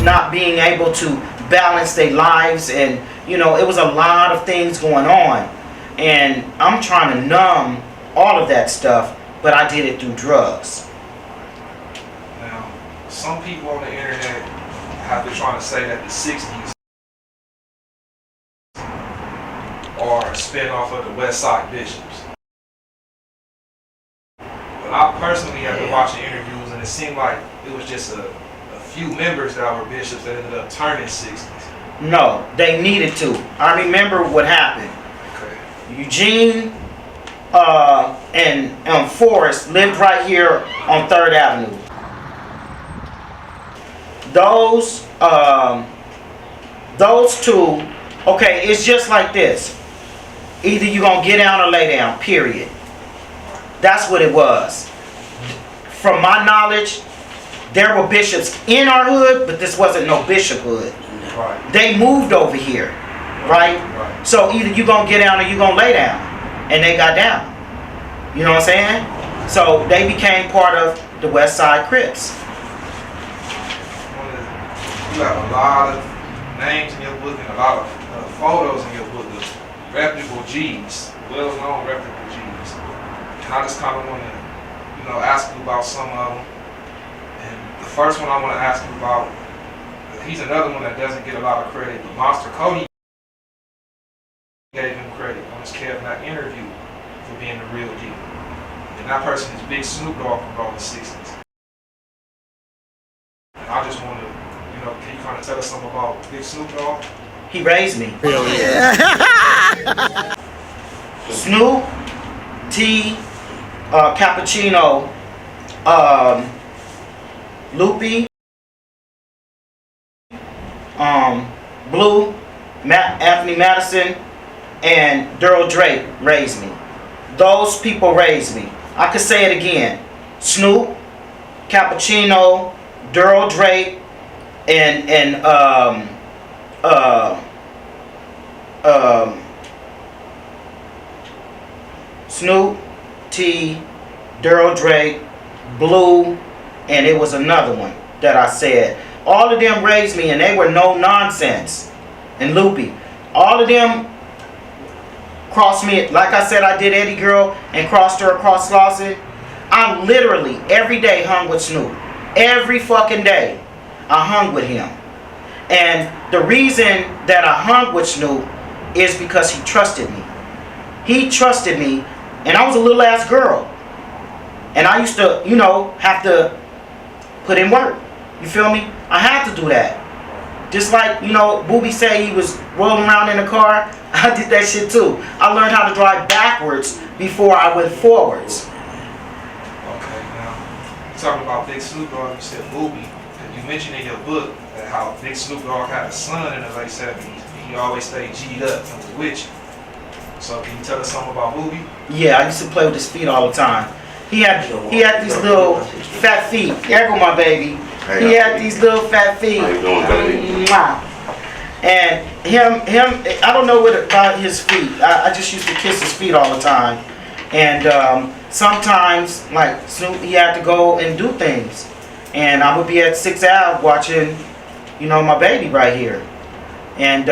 not being able to balance their lives, and you know, it was a lot of things going on, and I'm trying to numb all of that stuff, but I did it through drugs. Now, some people on the internet have been trying to say that the 60s are a spinoff of the West Side Bishops. But I personally have been watching interviews, and it seemed like it was just a few members that were bishops that ended up turning 60s. No, they needed to. I remember what happened. Okay. Eugene and Forrest lived right here on 3rd Avenue. Those two, okay, it's just like this. Either you're going to get down or lay down, period. That's what it was. From my knowledge, there were bishops in our hood, but this wasn't no bishop hood. Right. They moved over here, right? Right. So either you're going to get down or you're going to lay down. And they got down. You know what I'm saying? So they became part of the West Side Crips. You have a lot of names in your book and a lot of photos in your book of reputable G's, well-known reputable G's. And I just kind of want to, ask you about some of them. And the first one I want to ask you about, he's another one that doesn't get a lot of credit, but Monster Cody gave him credit on his Kevin Knight interview for being the real G. And that person is Big Snoop Dogg from the 60s. And I just want to, can you kind of tell us something about Big Snoop Dogg? He raised me. Hell yeah. Snoop, T, Cappuccino, Loopy, Blue, Anthony Madison, and Darryl Drake raised me. Those people raised me. I could say it again. Snoop, Cappuccino, Darryl Drake, and Snoop, T, Darryl Drake, Blue, and it was another one that I said. All of them raised me, and they were no nonsense. And Loopy, all of them crossed me. Like I said, I did Eddie Girl and crossed her across Slauson. I literally every day hung with Snoop. Every fucking day I hung with him. And the reason that I hung with Snoop is because he trusted me. He trusted me, and I was a little ass girl. And I used to, have to put in work. You feel me? I had to do that. Just like, Booby said he was rolling around in a car, I did that shit too. I learned how to drive backwards before I went forwards. Okay, now, talking about Big Snoop Dogg, you said Booby. You mentioned in your book that how Big Snoop Dogg had a son in the late 70s. He always stayed G'd up and was with you. So can you tell us something about Booby? Yeah, I used to play with his feet all the time. He had these little fat feet. There go my baby. He had these little fat feet. How you doing, baby? And him, I don't know what about his feet. I just used to kiss his feet all the time. And sometimes, like Snoop, he had to go and do things. And I would be at 6th Ave watching, my baby right here. And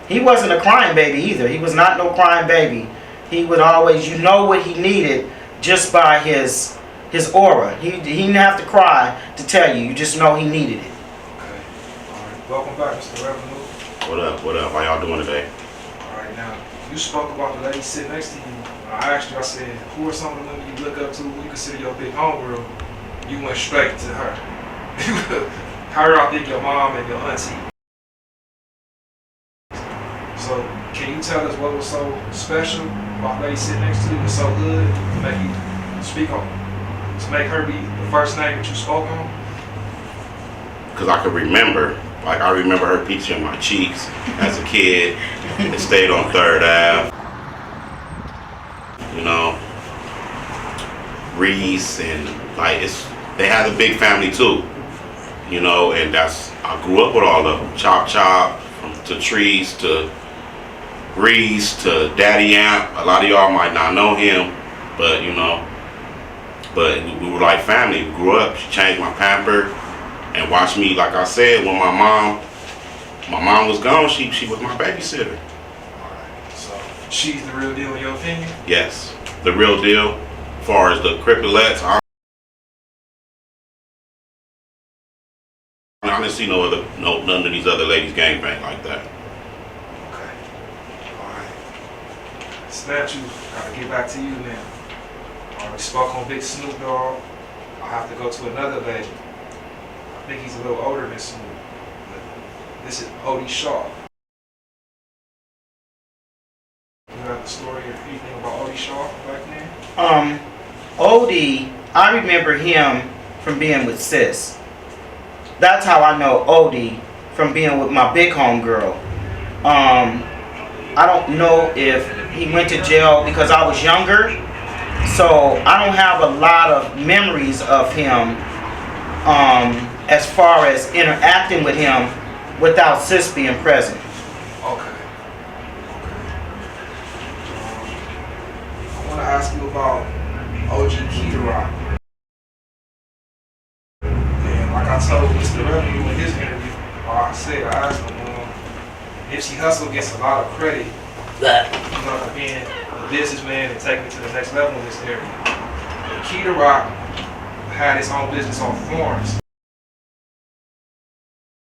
he wasn't a crying baby either. He was not no crying baby. He would always, what he needed just by his aura. He didn't have to cry to tell you. You just know he needed it. Okay. All right. Welcome back, Mr. Revenue. What up? What up? How y'all doing today? All right. Now, you spoke about the lady sitting next to you. I asked you, I said, who are some of the women you look up to, who you consider your big homegirl? You went straight to her. Her, I think your mom and your auntie. So, can you tell us what was so special about the lady sitting next to you and so good to make you speak on, to make her be the first name that you spoke on? Because I could remember, I remember her peaching on my cheeks as a kid. It stayed on 3rd Ave. Reese and they had a big family too. And I grew up with all of them. Chop Chop, to Trees, to Reese, to Daddy Amp. A lot of y'all might not know him, but but we were like family. We grew up. She changed my pamper. and watched me. Like I said, when my mom was gone, she was my babysitter. Alright, so she's the real deal in your opinion? Yes, the real deal. As far as the Cripplettes, I didn't see none of these other ladies gangbang like that. Okay. Alright. Statue, gotta get back to you now. We spoke on Big Snoop Dogg. I'll have to go to another lady. I think he's a little older than Snoop. But this is Odie Shaw. You got the story or anything about Odie Shaw back then? Odie, I remember him from being with Sis. That's how I know Odie, from being with my big homegirl. I don't know if he went to jail because I was younger, so I don't have a lot of memories of him as far as interacting with him without Sis being present. Okay. I want to ask you about OG Keita. And like I told Mr. Revenue in his interview, I asked him, Nipsey Hussle gets a lot of credit, for being a businessman and taking it to the next level in this area. But Keita Rock had his own business on Florence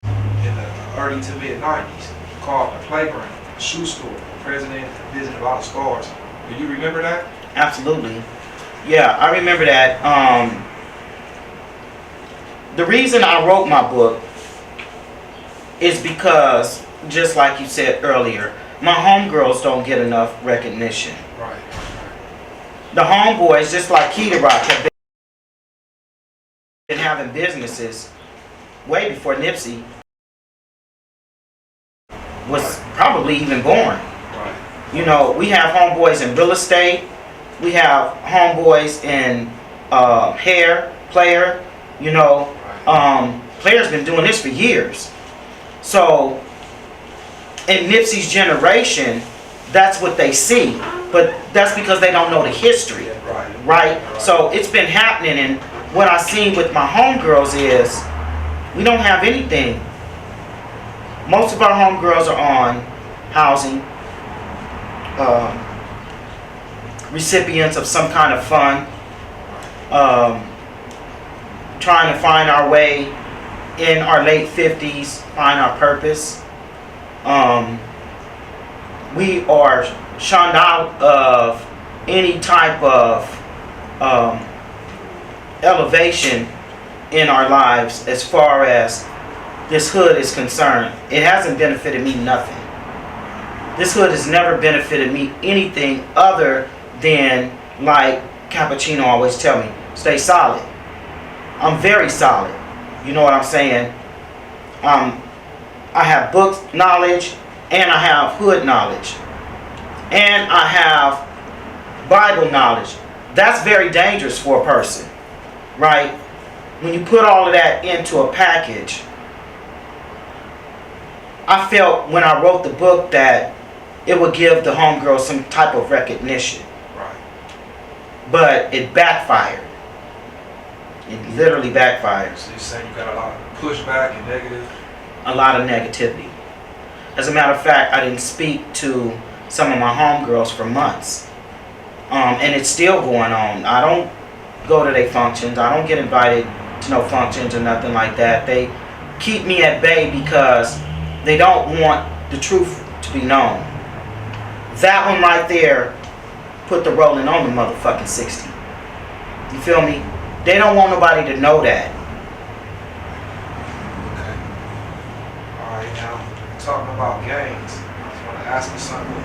in the early to mid 90s called The Playground, a shoe store. The president visited a lot of stores. Do you remember that? Absolutely. Yeah, I remember that. The reason I wrote my book is because, just like you said earlier, my homegirls don't get enough recognition. Right. The homeboys, just like Keita Rock, have been having businesses way before Nipsey was probably even born. Right. You know, we have homeboys in real estate. We have homeboys in hair, player. You know, Player's been doing this for years. So, in Nipsey's generation, that's what they see. But that's because they don't know the history. Right? So, it's been happening. And what I see with my homegirls is we don't have anything. Most of our homegirls are on housing, recipients of some kind of fund, trying to find our way in our late 50s, find our purpose. We are shunned out of any type of elevation in our lives as far as this hood is concerned. It hasn't benefited me nothing. This hood has never benefited me anything other than, like Cappuccino always tell me, stay solid. I'm very solid. You know what I'm saying? I have book knowledge and I have hood knowledge. And I have Bible knowledge. That's very dangerous for a person, right? When you put all of that into a package, I felt when I wrote the book that it would give the homegirl some type of recognition. Right. But it backfired. It literally backfired. So you're saying you got a lot of pushback and negative? A lot of negativity. As a matter of fact, I didn't speak to some of my homegirls for months. And it's still going on. I don't go to their functions. I don't get invited to no functions or nothing like that. They keep me at bay because they don't want the truth to be known. That one right there put the rolling on the motherfucking 60. You feel me? They don't want nobody to know that. Okay. Alright, now, talking about gangs, I just want to ask you something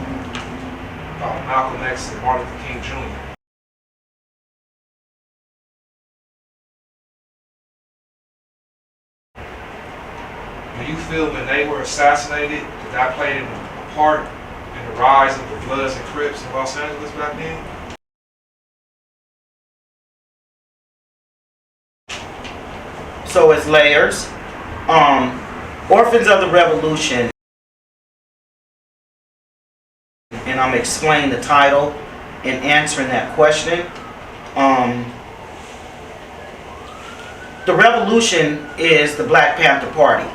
about Malcolm X and Martin Luther King Jr. Do you feel when they were assassinated, that played a part in the rise of the Bloods and Crips in Los Angeles back then? So it's layers. Orphans of the Revolution, and I'm explaining the title and answering that question. The revolution is the Black Panther Party.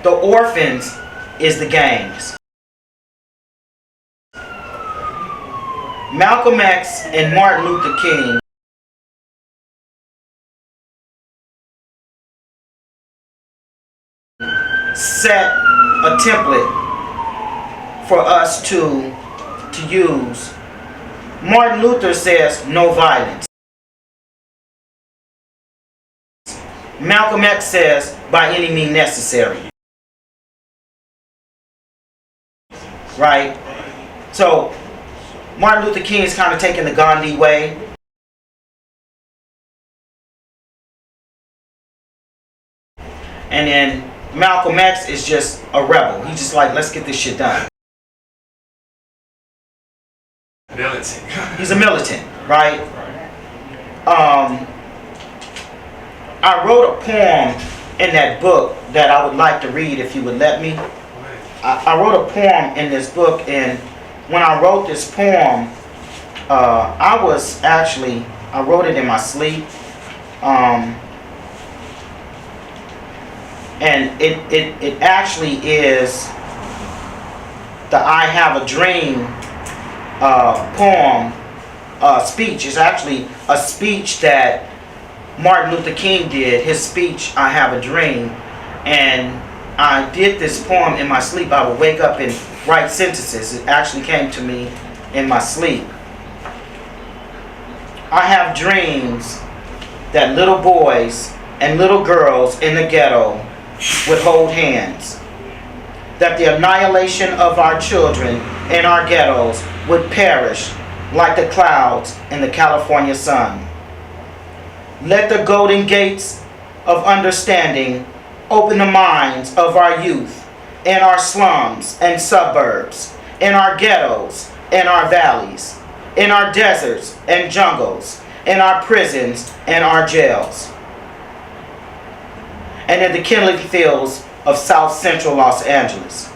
The orphans is the gangs. Malcolm X and Martin Luther King set a template for us to use. Martin Luther says no violence. Malcolm X says by any means necessary. Right? So Martin Luther King is kind of taking the Gandhi way. And then Malcolm X is just a rebel. He's just like, let's get this shit done. Militant. He's a militant, right? I wrote a poem in that book that I would like to read if you would let me. I wrote a poem in this book, and when I wrote this poem, I wrote it in my sleep. And it actually is the I Have a Dream poem speech. It's actually a speech that Martin Luther King did, his speech, I Have a Dream. And I did this poem in my sleep. I would wake up and write sentences. It actually came to me in my sleep. I have dreams that little boys and little girls in the ghetto would hold hands. That the annihilation of our children in our ghettos would perish like the clouds in the California sun. Let the golden gates of understanding open the minds of our youth in our slums and suburbs, in our ghettos and our valleys, in our deserts and jungles, in our prisons and our jails, and in the kindling fields of South Central Los Angeles.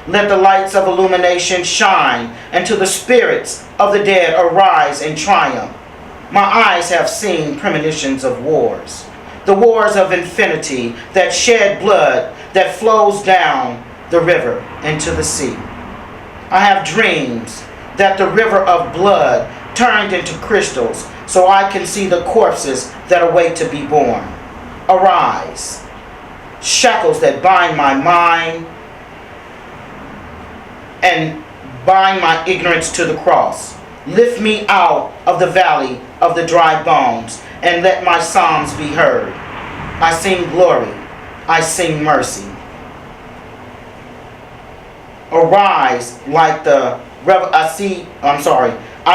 Let the lights of illumination shine, and to the spirits of the dead arise in triumph. My eyes have seen premonitions of wars, the wars of infinity that shed blood that flows down the river into the sea. I have dreams that the river of blood turned into crystals so I can see the corpses that await to be born. Arise, shackles that bind my mind and bind my ignorance to the cross. Lift me out of the valley of the dry bones and let my psalms be heard. I sing glory, I sing mercy. Arise like the I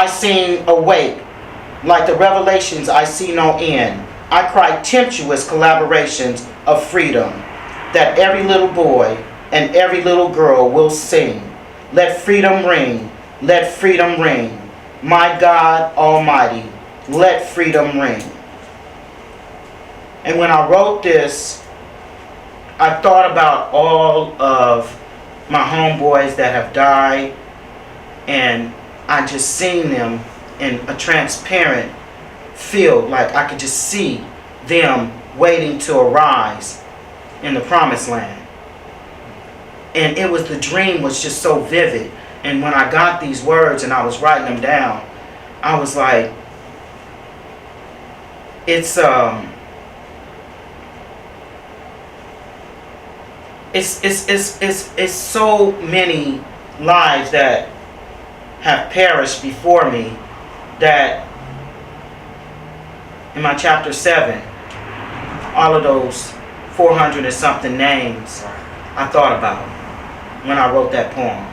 sing awake like the revelations I see no end. I cry tempestuous collaborations of freedom that every little boy and every little girl will sing. Let freedom ring, let freedom ring. My God Almighty, let freedom ring. And when I wrote this, I thought about all of my homeboys that have died, and I just seen them in a transparent field, like I could just see them waiting to arise in the promised land. And it was, the dream was just so vivid. And when I got these words and I was writing them down, I was like, it's so many lives that have perished before me, that in my chapter 7, all of those 400 and something names I thought about when I wrote that poem.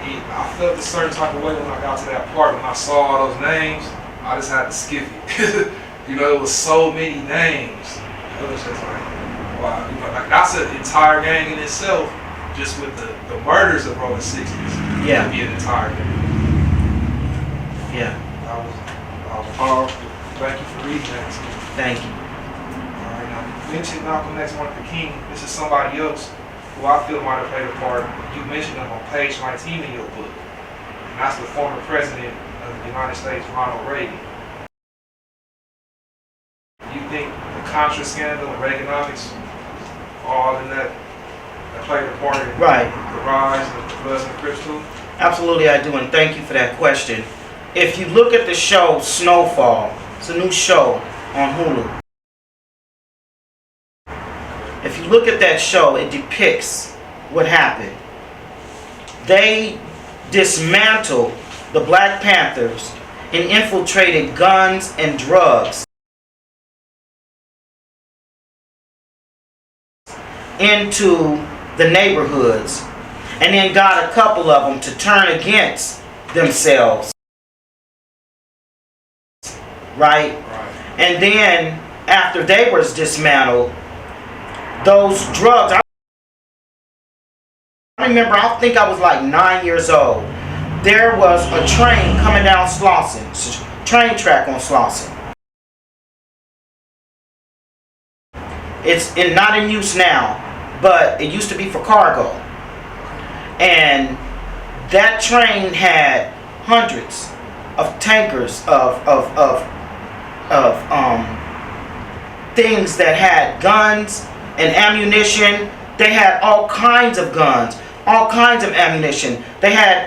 I felt a certain type of way when I got to that part. When I saw all those names, I just had to skip it. It was so many names. It was just like, wow. Like that's an entire gang in itself, just with the murders of Rolling 60s. Yeah. To be an entire gang. Yeah. That was powerful. Thank you for reading that. Thank you. Alright, now you mentioned Malcolm X, Martin Luther King. This is somebody else who I feel might have played a part. You mentioned him on page 19 in your book. And that's the former president of the United States, Ronald Reagan. You think the Contra scandal and Reaganomics, all in that played a part in Right. the rise of the Bloods and the Crips too? Absolutely I do, and thank you for that question. If you look at the show Snowfall, it's a new show on Hulu. If you look at that show, it depicts what happened. They dismantled the Black Panthers and infiltrated guns and drugs into the neighborhoods, and then got a couple of them to turn against themselves. Right? And then after they were dismantled, those drugs, I remember, I think I was like 9 years old. There was a train coming down Slauson, train track on Slauson. It's not in use now, but it used to be for cargo. And that train had hundreds of tankers of things that had guns and ammunition. They had all kinds of guns, all kinds of ammunition. They had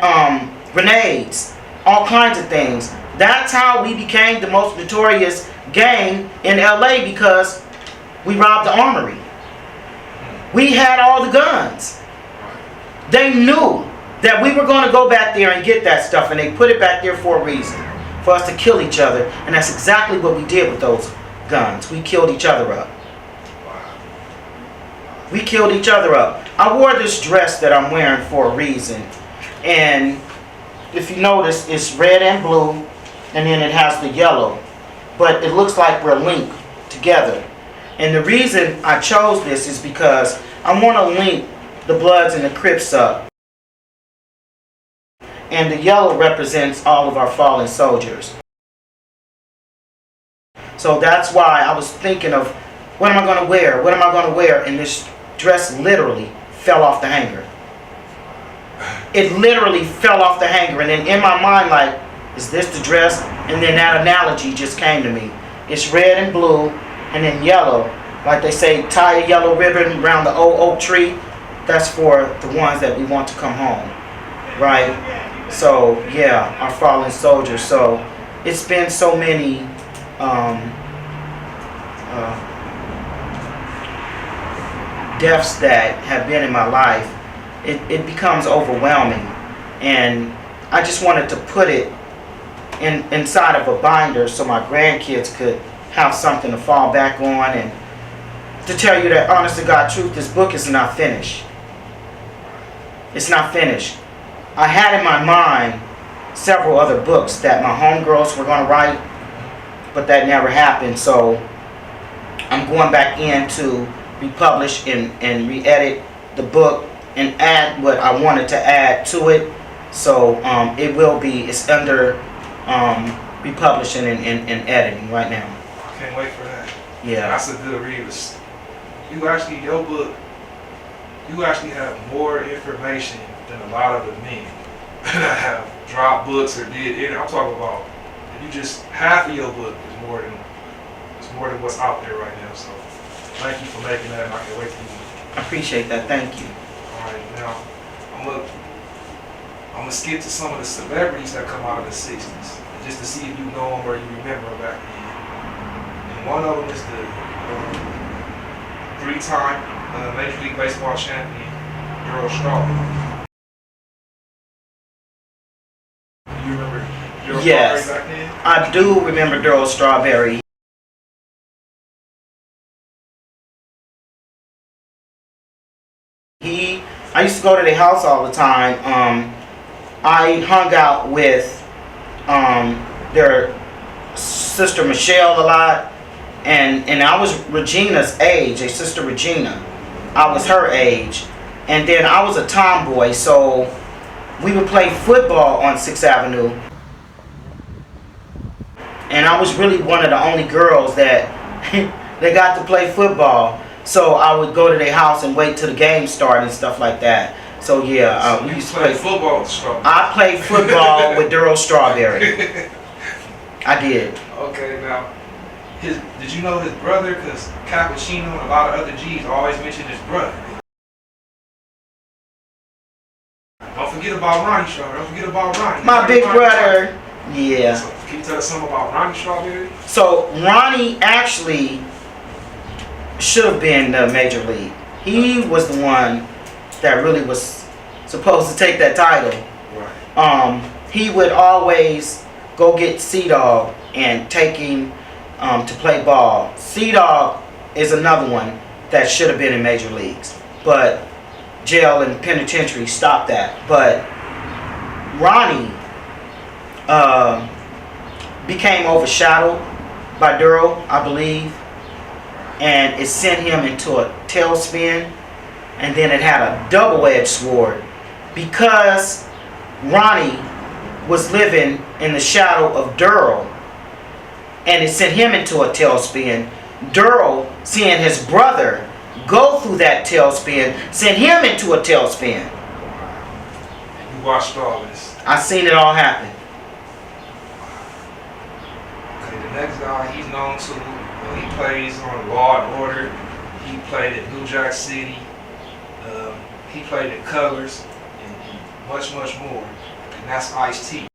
grenades, all kinds of things. That's how we became the most notorious gang in LA, because we robbed the armory. We had all the guns. They knew that we were going to go back there and get that stuff, and they put it back there for a reason, for us to kill each other. And that's exactly what we did with those guns. We killed each other up. We killed each other up. I wore this dress that I'm wearing for a reason. And if you notice, it's red and blue, and then it has the yellow. But it looks like we're linked together. And the reason I chose this is because I want to link the Bloods and the Crips up. And the yellow represents all of our fallen soldiers. So that's why I was thinking of, what am I going to wear? What am I going to wear? And this dress literally fell off the hanger. It literally fell off the hanger. And then in my mind, like, is this the dress? And then that analogy just came to me. It's red and blue, and then yellow. Like they say, tie a yellow ribbon around the old oak tree. That's for the ones that we want to come home. Right? So, yeah, our fallen soldiers. So, it's been so many deaths that have been in my life. It becomes overwhelming. And I just wanted to put it inside of a binder so my grandkids could have something to fall back on. And to tell you that, honest to God truth, this book is not finished. It's not finished. I had in my mind several other books that my homegirls were going to write, but that never happened. So I'm going back in to republish and re-edit the book and add what I wanted to add to it. So it will be, it's under republishing and editing right now. I can't wait for that. Yeah. That's a good read. You actually, your book, you actually have more information than a lot of the men that have dropped books or did it. I'm talking about, you just, half of your book is more than what's out there right now. So thank you for making that, and I can't wait for you. I appreciate that. Thank you. All right, now I'm gonna skip to some of the celebrities that come out of the '60s, just to see if you know them or you remember them back then. And one of them is the three-time Major League Baseball champion, Darryl Strawberry. Do you remember Darryl Yes, Strawberry back then? I do remember Darryl Strawberry. I used to go to their house all the time. I hung out with their sister Michelle a lot, and I was Regina's age, a sister Regina. I was her age, and then I was a tomboy, so we would play football on 6th Avenue, and I was really one of the only girls that they got to play football. So I would go to their house and wait till the game started and stuff like that. So yeah, So we you used to played play. football with Strawberry. I played football with Darryl Strawberry. I did. Okay, now, did you know his brother? Because Cappuccino and a lot of other G's always mention his brother. Don't forget about Ronnie Strawberry. Don't forget about Ronnie. My big brother. Yeah. So, can you tell us something about Ronnie Strawberry? So Ronnie actually should have been the major league. He was the one that really was supposed to take that title. Right. He would always go get Dogg and take him to play ball. Dogg is another one that should have been in major leagues, but jail and penitentiary stopped that. But Ronnie became overshadowed by Darryl, I believe, and it sent him into a tailspin, and then it had a double-edged sword because Ronnie was living in the shadow of Darryl, and it sent him into a tailspin. Darryl, seeing his brother go through that tailspin, sent him into a tailspin. You watched all this. I seen it all happen. Okay, the next guy he's known to, well, he plays on Law and Order. He played at New Jack City. He played at Colors and much, much more. And that's Ice-T.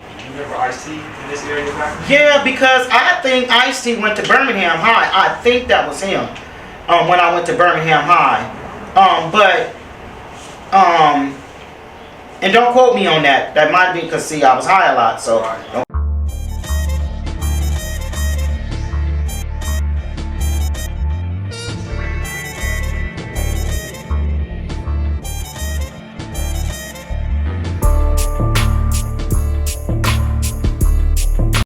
You remember Ice-T in this area back then? Yeah, because I think Ice-T went to Birmingham High. I think that was him when I went to Birmingham High. And don't quote me on that. That might be because, see, I was high a lot, so. Right.